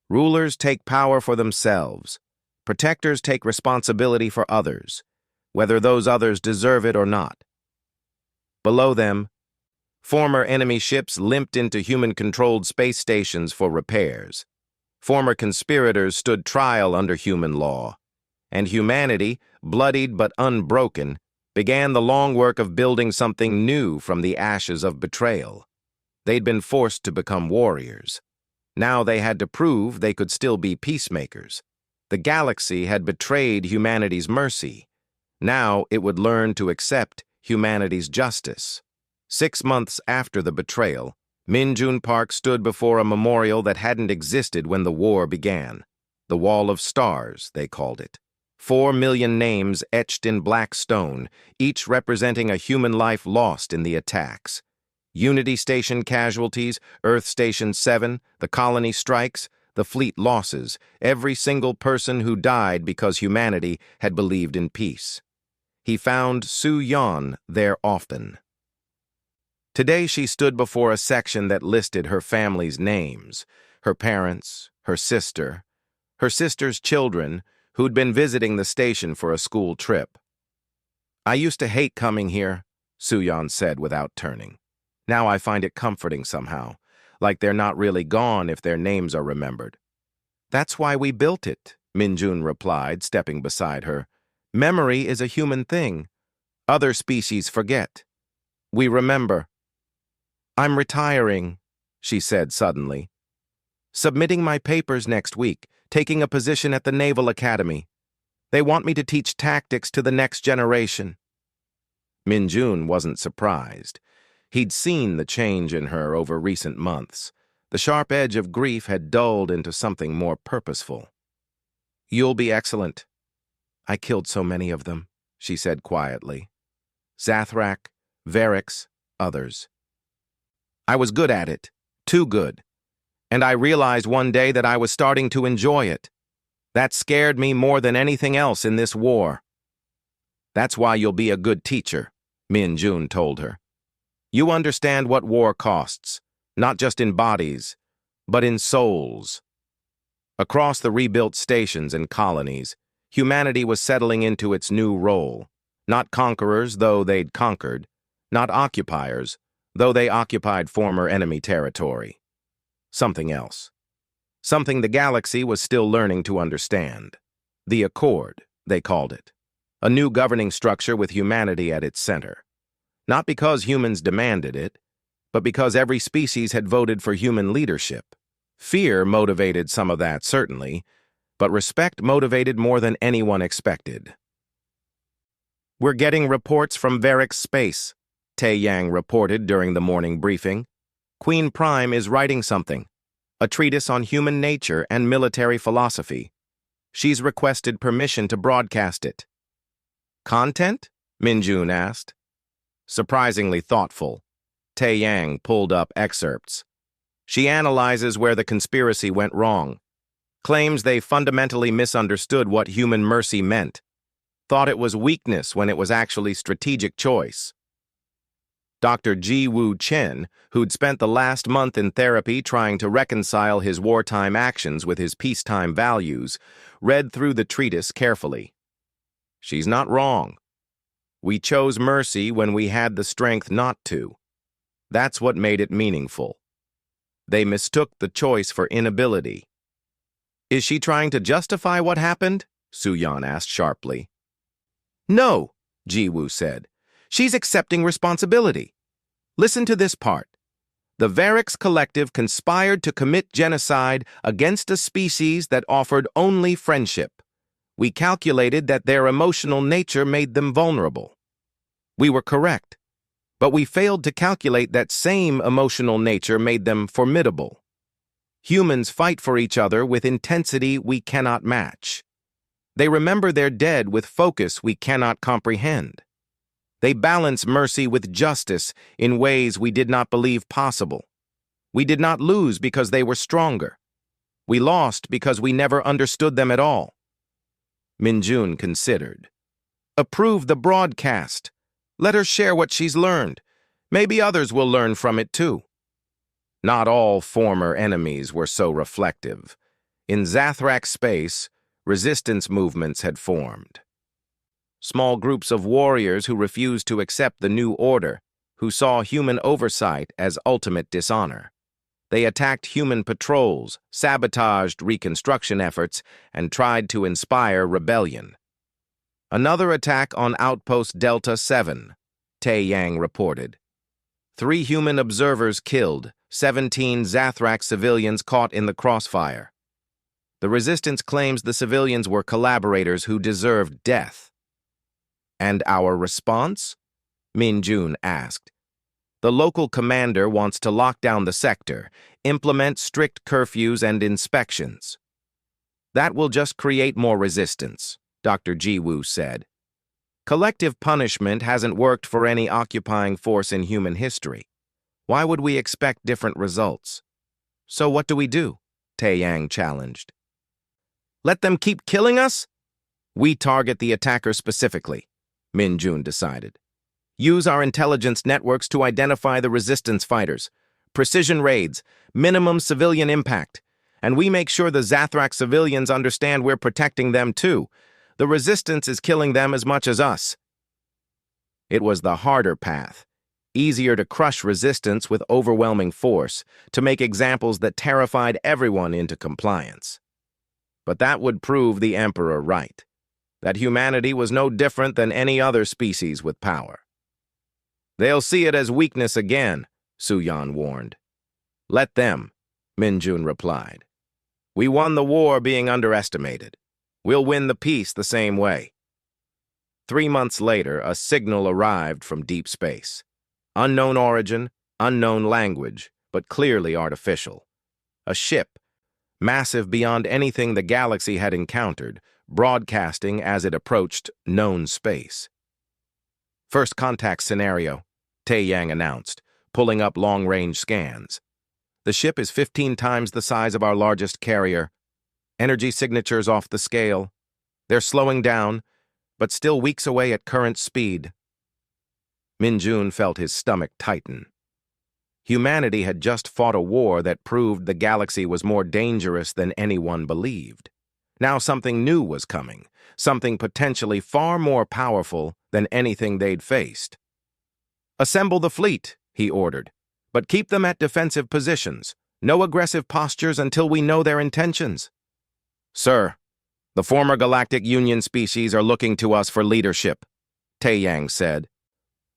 Rulers take power for themselves. Protectors take responsibility for others, whether those others deserve it or not. Below them, former enemy ships limped into human-controlled space stations for repairs. Former conspirators stood trial under human law. And humanity, bloodied but unbroken, began the long work of building something new from the ashes of betrayal. They'd been forced to become warriors. Now they had to prove they could still be peacemakers. The galaxy had betrayed humanity's mercy. Now it would learn to accept humanity's justice. 6 months after the betrayal, Minjun Park stood before a memorial that hadn't existed when the war began. The Wall of Stars, they called it. 4 million names etched in black stone, each representing a human life lost in the attacks. Unity Station casualties, Earth Station 7, the colony strikes, the fleet losses, every single person who died because humanity had believed in peace. He found Su Yan there often. Today she stood before a section that listed her family's names, her parents, her sister's children, who'd been visiting the station for a school trip. I used to hate coming here, Su Yan said without turning. Now I find it comforting somehow, like they're not really gone if their names are remembered. That's why we built it, Minjun replied, stepping beside her. Memory is a human thing. Other species forget. We remember. I'm retiring, she said suddenly. Submitting my papers next week, taking a position at the Naval Academy. They want me to teach tactics to the next generation. Minjun wasn't surprised. He'd seen the change in her over recent months. The sharp edge of grief had dulled into something more purposeful. You'll be excellent. I killed so many of them, she said quietly. Zathrak, Varric's, others. I was good at it, too good. And I realized one day that I was starting to enjoy it. That scared me more than anything else in this war. That's why you'll be a good teacher, Minjun told her. You understand what war costs, not just in bodies, but in souls. Across the rebuilt stations and colonies, humanity was settling into its new role. Not conquerors, though they'd conquered. Not occupiers, though they occupied former enemy territory. Something else. Something the galaxy was still learning to understand. The Accord, they called it. A new governing structure with humanity at its center. Not because humans demanded it, but because every species had voted for human leadership. Fear motivated some of that, certainly, but respect motivated more than anyone expected. "We're getting reports from Varric Space," Tae Yang reported during the morning briefing. "Queen Prime is writing something, a treatise on human nature and military philosophy. She's requested permission to broadcast it." "Content?" Minjun asked. Surprisingly thoughtful, Tae Yang pulled up excerpts. She analyzes where the conspiracy went wrong, claims they fundamentally misunderstood what human mercy meant, thought it was weakness when it was actually strategic choice. Dr. Ji Woo Chen, who'd spent the last month in therapy trying to reconcile his wartime actions with his peacetime values, read through the treatise carefully. She's not wrong. We chose mercy when we had the strength not to. That's what made it meaningful. They mistook the choice for inability. "Is she trying to justify what happened?" Su-Yan asked sharply. "No," Ji-Woo said. "She's accepting responsibility. Listen to this part. The Varrics Collective conspired to commit genocide against a species that offered only friendship. We calculated that their emotional nature made them vulnerable. We were correct, but we failed to calculate that same emotional nature made them formidable. Humans fight for each other with intensity we cannot match. They remember their dead with focus we cannot comprehend. They balance mercy with justice in ways we did not believe possible. We did not lose because they were stronger. We lost because we never understood them at all." Minjun considered. "Approve the broadcast. Let her share what she's learned. Maybe others will learn from it too." Not all former enemies were so reflective. In Zathrak space, resistance movements had formed. Small groups of warriors who refused to accept the new order, who saw human oversight as ultimate dishonor. They attacked human patrols, sabotaged reconstruction efforts, and tried to inspire rebellion. Another attack on Outpost Delta 7, Tae Yang reported. 3 human observers killed, 17 Zathrak civilians caught in the crossfire. The resistance claims the civilians were collaborators who deserved death. "And our response?" Minjun asked. "The local commander wants to lock down the sector, implement strict curfews and inspections." "That will just create more resistance," Dr. Ji-Woo said. "Collective punishment hasn't worked for any occupying force in human history. Why would we expect different results?" "So what do we do?" Tae Yang challenged. "Let them keep killing us?" "We target the attacker specifically," Minjun decided. "Use our intelligence networks to identify the resistance fighters. Precision raids, minimum civilian impact. And we make sure the Zathrak civilians understand we're protecting them too. The resistance is killing them as much as us." It was the harder path. Easier to crush resistance with overwhelming force, to make examples that terrified everyone into compliance. But that would prove the Emperor right. That humanity was no different than any other species with power. "They'll see it as weakness again," Su-Yan warned. "Let them," Minjun replied. "We won the war being underestimated. We'll win the peace the same way." 3 months later, a signal arrived from deep space. Unknown origin, unknown language, but clearly artificial. A ship, massive beyond anything the galaxy had encountered, broadcasting as it approached known space. "First contact scenario," Tae Yang announced, pulling up long-range scans. "The ship is 15 times the size of our largest carrier. Energy signatures off the scale. They're slowing down, but still weeks away at current speed." Min-jun felt his stomach tighten. Humanity had just fought a war that proved the galaxy was more dangerous than anyone believed. Now something new was coming, something potentially far more powerful than anything they'd faced. "Assemble the fleet," he ordered, "but keep them at defensive positions. No aggressive postures until we know their intentions." "Sir, the former Galactic Union species are looking to us for leadership," Tae-yang said.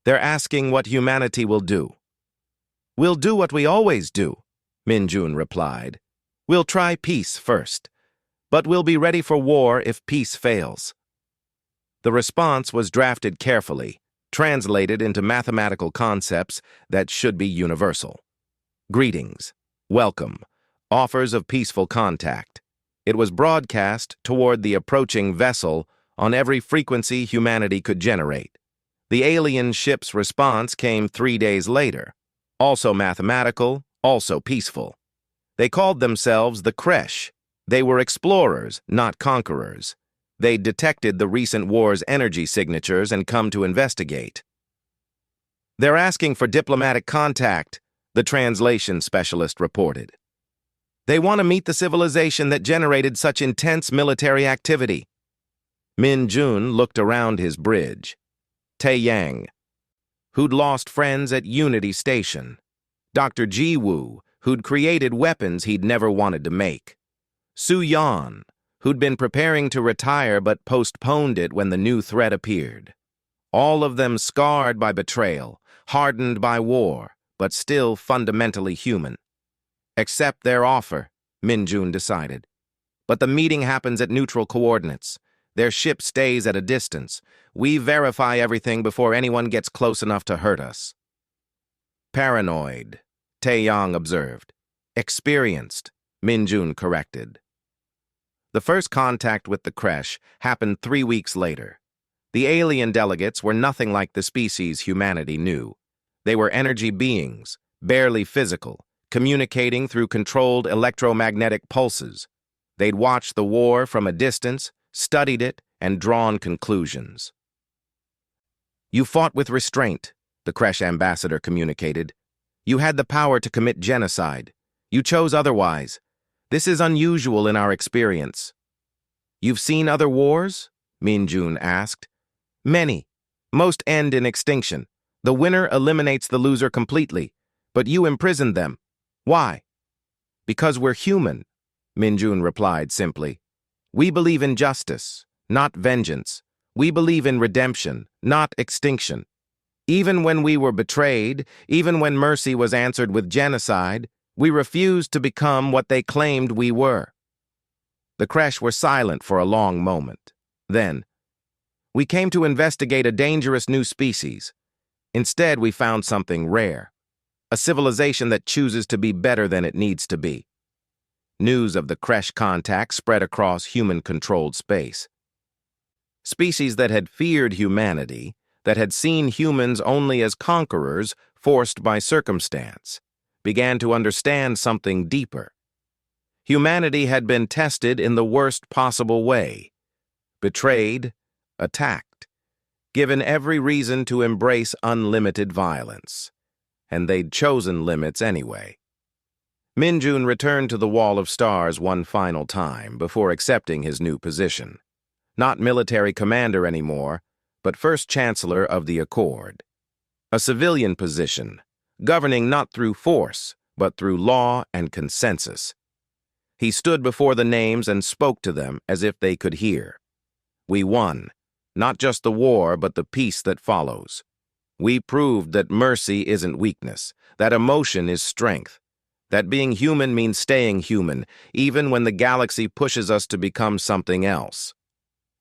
"They're asking what humanity will do." "We'll do what we always do," Min-jun replied. "We'll try peace first, but we'll be ready for war if peace fails." The response was drafted carefully, translated into mathematical concepts that should be universal. Greetings, welcome, offers of peaceful contact. It was broadcast toward the approaching vessel on every frequency humanity could generate. The alien ship's response came 3 days later, also mathematical, also peaceful. They called themselves the Kresh. They were explorers, not conquerors. They detected the recent war's energy signatures and come to investigate. "They're asking for diplomatic contact," the translation specialist reported. "They want to meet the civilization that generated such intense military activity." Min-jun looked around his bridge. Tae-yang, who'd lost friends at Unity Station. Dr. Ji-woo, who'd created weapons he'd never wanted to make. Su-yeon, who'd been preparing to retire but postponed it when the new threat appeared. All of them scarred by betrayal, hardened by war, but still fundamentally human. "Accept their offer," Min-jun decided. "But the meeting happens at neutral coordinates. Their ship stays at a distance. We verify everything before anyone gets close enough to hurt us." "Paranoid," Tae-yang observed. "Experienced," Min-jun corrected. The first contact with the Kresh happened 3 weeks later. The alien delegates were nothing like the species humanity knew. They were energy beings, barely physical, communicating through controlled electromagnetic pulses. They'd watched the war from a distance, studied it, and drawn conclusions. "You fought with restraint," the Kresh ambassador communicated. "You had the power to commit genocide. You chose otherwise. This is unusual in our experience." "You've seen other wars?" Min-jun asked. "Many. Most end in extinction. The winner eliminates the loser completely, but you imprisoned them. Why?" "Because we're human," Min-jun replied simply. "We believe in justice, not vengeance. We believe in redemption, not extinction. Even when we were betrayed, even when mercy was answered with genocide, we refused to become what they claimed we were." The Kresh were silent for a long moment. Then, "We came to investigate a dangerous new species. Instead, we found something rare. A civilization that chooses to be better than it needs to be." News of the Kresh contact spread across human-controlled space. Species that had feared humanity, that had seen humans only as conquerors forced by circumstance, began to understand something deeper. Humanity had been tested in the worst possible way. Betrayed, attacked, given every reason to embrace unlimited violence. And they'd chosen limits anyway. Min-jun returned to the Wall of Stars one final time before accepting his new position. Not military commander anymore, but First Chancellor of the Accord. A civilian position, governing not through force, but through law and consensus. He stood before the names and spoke to them as if they could hear. "We won, not just the war, but the peace that follows. We proved that mercy isn't weakness, that emotion is strength, that being human means staying human, even when the galaxy pushes us to become something else."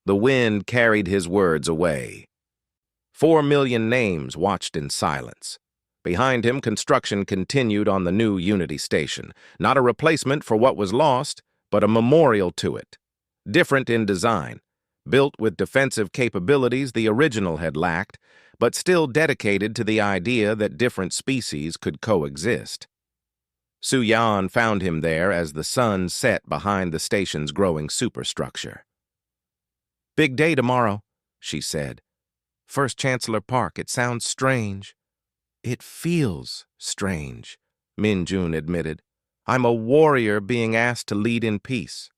The wind carried his words away. 4 million names watched in silence. Behind him, construction continued on the new Unity Station, not a replacement for what was lost, but a memorial to it. Different in design, built with defensive capabilities the original had lacked, but still dedicated to the idea that different species could coexist. Su-yeon found him there as the sun set behind the station's growing superstructure. "Big day tomorrow," she said. First Chancellor Park, it sounds strange. It feels strange, Min Jun admitted. I'm a warrior being asked to lead in peace.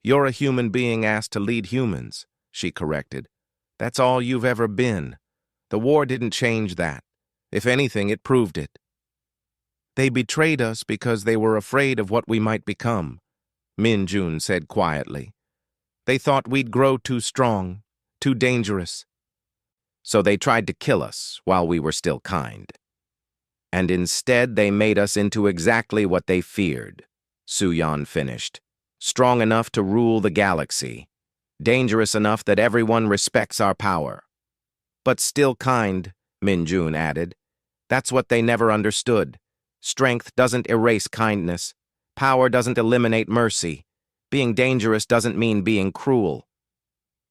You're a human being asked to lead humans, she corrected. That's all you've ever been. The war didn't change that. If anything, it proved it. They betrayed us because they were afraid of what we might become, Min Jun said quietly. They thought we'd grow too strong, too dangerous. So they tried to kill us while we were still kind. And instead they made us into exactly what they feared, Su-Yan finished. Strong enough to rule the galaxy. Dangerous enough that everyone respects our power. But still kind, Min Jun added. That's what they never understood. Strength doesn't erase kindness. Power doesn't eliminate mercy. Being dangerous doesn't mean being cruel.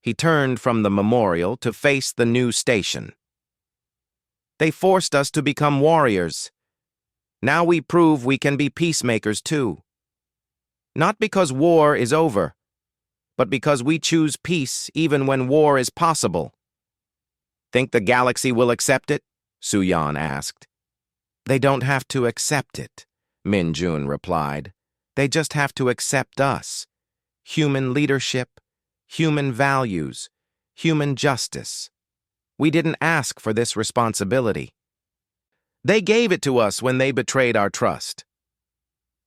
He turned from the memorial to face the new station. They forced us to become warriors. Now we prove we can be peacemakers too. Not because war is over, but because we choose peace even when war is possible. Think the galaxy will accept it? Su-Yan asked. They don't have to accept it, Min Jun replied. They just have to accept us. Human leadership, human values, human justice. We didn't ask for this responsibility. They gave it to us when they betrayed our trust.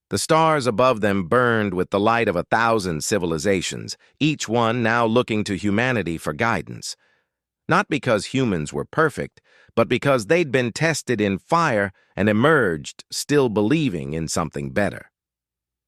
The stars above them burned with the light of 1,000 civilizations, each one now looking to humanity for guidance. Not because humans were perfect, but because they'd been tested in fire and emerged still believing in something better.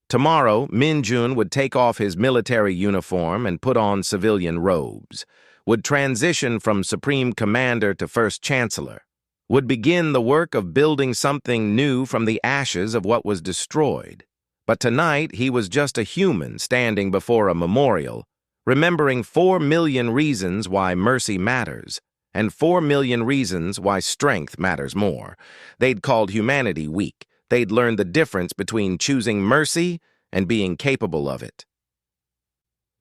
Tomorrow, Min Jun would take off his military uniform and put on civilian robes, would transition from Supreme Commander to First Chancellor, would begin the work of building something new from the ashes of what was destroyed. But tonight, he was just a human standing before a memorial, remembering 4 million reasons why mercy matters, and 4 million reasons why strength matters more. They'd called humanity weak. They'd learned the difference between choosing mercy and being capable of it.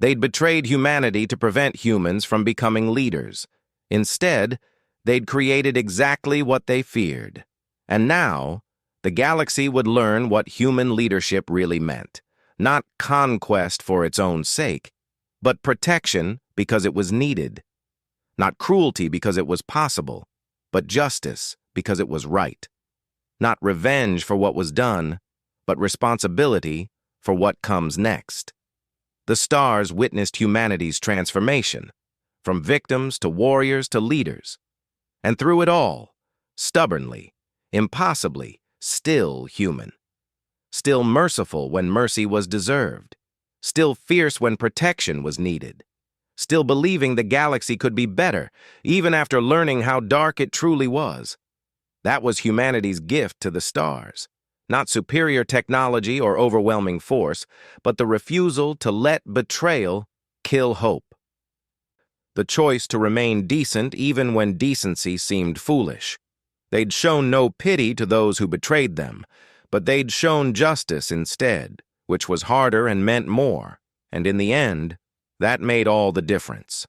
They'd betrayed humanity to prevent humans from becoming leaders. Instead, they'd created exactly what they feared. And now, the galaxy would learn what human leadership really meant. Not conquest for its own sake, but protection because it was needed. Not cruelty because it was possible, but justice because it was right. Not revenge for what was done, but responsibility for what comes next. The stars witnessed humanity's transformation, from victims to warriors to leaders. And through it all, stubbornly, impossibly, still human. Still merciful when mercy was deserved. Still fierce when protection was needed. Still believing the galaxy could be better, even after learning how dark it truly was. That was humanity's gift to the stars. Not superior technology or overwhelming force, but the refusal to let betrayal kill hope. The choice to remain decent even when decency seemed foolish. They'd shown no pity to those who betrayed them, but they'd shown justice instead, which was harder and meant more, and in the end, that made all the difference.